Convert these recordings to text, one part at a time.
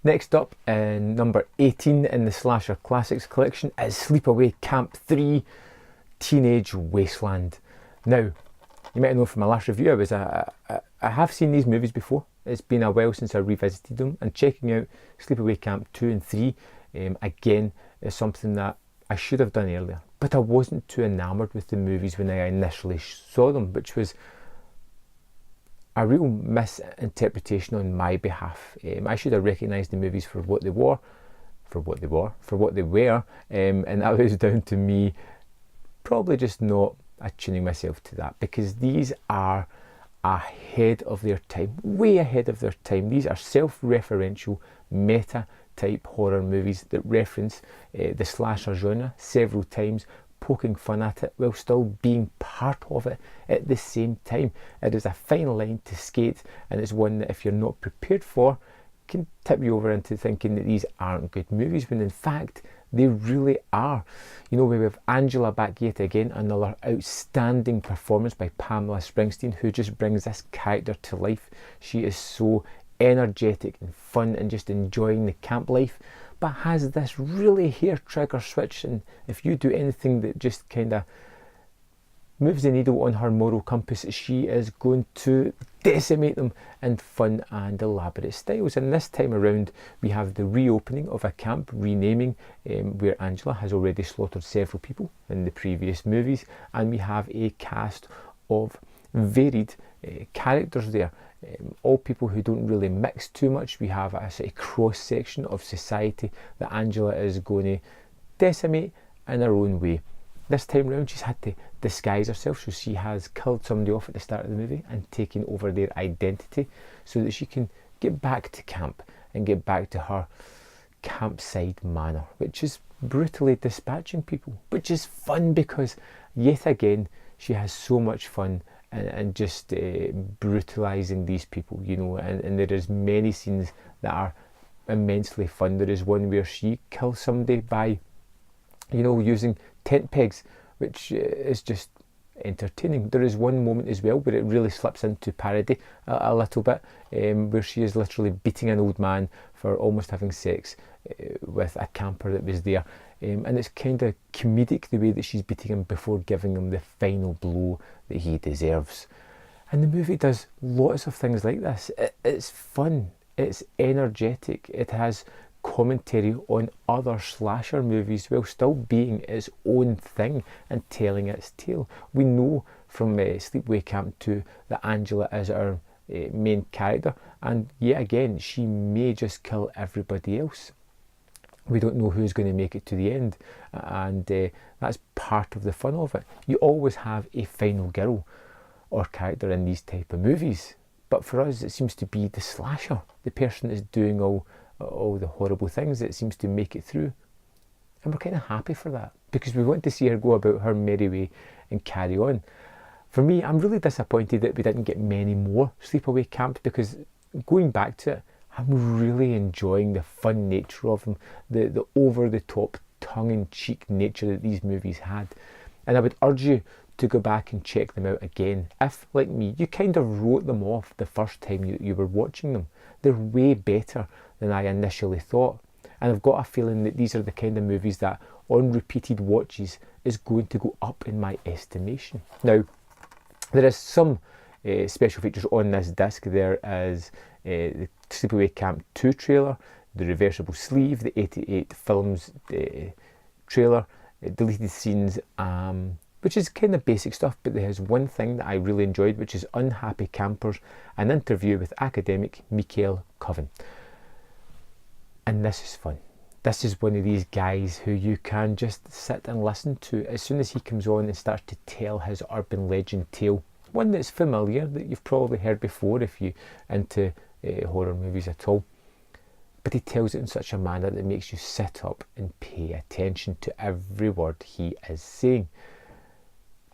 Next up, number 18 in the Slasher Classics collection is Sleepaway Camp 3 Teenage Wasteland. Now, you might know from my last review, I have seen these movies before. It's been a while since I revisited them, and checking out Sleepaway Camp 2 and 3 again is something that I should have done earlier. But I wasn't too enamoured with the movies when I initially saw them, which was a real misinterpretation on my behalf. I should have recognised the movies for what they were, and that was down to me probably just not attuning myself to that, because these are ahead of their time, way ahead of their time. These are self-referential, meta-type horror movies that reference the slasher genre several times, poking fun at it while still being part of it at the same time. It is a fine line to skate, and it's one that if you're not prepared for can tip you over into thinking that these aren't good movies, when in fact they really are. You know, we have Angela back yet again, another outstanding performance by Pamela Springsteen, who just brings this character to life. She is so energetic and fun and just enjoying the camp life, but has this really hair trigger switch, and if you do anything that just kind of moves the needle on her moral compass, she is going to decimate them in fun and elaborate styles. And this time around we have the reopening of a camp, renaming, where Angela has already slaughtered several people in the previous movies, and we have a cast of varied characters there, all people who don't really mix too much. We have a sort of cross section of society that Angela is going to decimate in her own way. This time round she's had to disguise herself, so she has killed somebody off at the start of the movie and taken over their identity so that she can get back to camp and get back to her campsite manner, which is brutally dispatching people, which is fun because yet again she has so much fun and just brutalising these people, you know, and there is many scenes that are immensely fun. There is one where she kills somebody by, you know, using tent pegs, which is just entertaining. There is one moment as well where it really slips into parody a little bit, where she is literally beating an old man for almost having sex with a camper that was there, and it's kind of comedic the way that she's beating him before giving him the final blow that he deserves. And the movie does lots of things like this. It's fun, it's energetic, it has commentary on other slasher movies while still being its own thing and telling its tale. We know from Sleepaway Camp 2 that Angela is our main character, and yet again she may just kill everybody else. We don't know who's going to make it to the end, and that's part of the fun of it. You always have a final girl or character in these type of movies, but for us it seems to be the slasher, the person that's doing all the horrible things that seems to make it through, and we're kind of happy for that because we want to see her go about her merry way and carry on. For me, I'm really disappointed that we didn't get many more Sleepaway Camps, because going back to it, I'm really enjoying the fun nature of them, the over-the-top, tongue-in-cheek nature that these movies had. And I would urge you to go back and check them out again. If, like me, you kind of wrote them off the first time you were watching them. They're way better than I initially thought. And I've got a feeling that these are the kind of movies that, on repeated watches, is going to go up in my estimation. Now, there is some special features on this disc. There is the Sleepaway Camp 2 trailer, the reversible sleeve, the 88 films trailer, deleted scenes, which is kind of basic stuff, but there is one thing that I really enjoyed, which is Unhappy Campers, an interview with academic Mikael Coven. And this is fun. This is one of these guys who you can just sit and listen to as soon as he comes on and starts to tell his urban legend tale. One that's familiar, that you've probably heard before if you're into horror movies at all. But he tells it in such a manner that makes you sit up and pay attention to every word he is saying.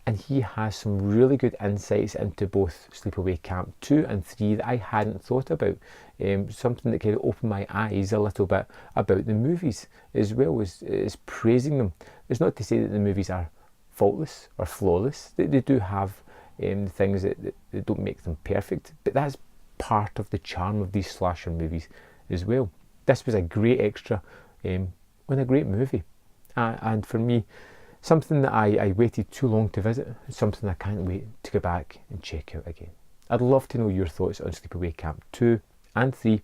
And he has some really good insights into both Sleepaway Camp 2 and 3 that I hadn't thought about. Something that kind of opened my eyes a little bit about the movies, as well as praising them. It's not to say that the movies are faultless or flawless. They do have things that don't make them perfect, but that's part of the charm of these slasher movies as well. this was a great extra on a great movie. And for me, something that I waited too long to visit, something I can't wait to go back and check out again. I'd love to know your thoughts on Sleepaway Camp 2 and 3,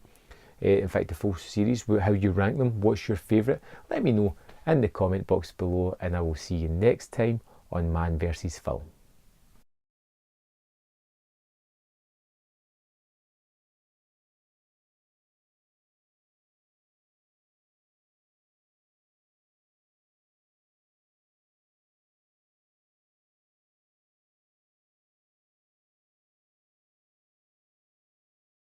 in fact the full series, how you rank them, what's your favourite. Let me know in the comment box below, and I will see you next time on Man vs Film.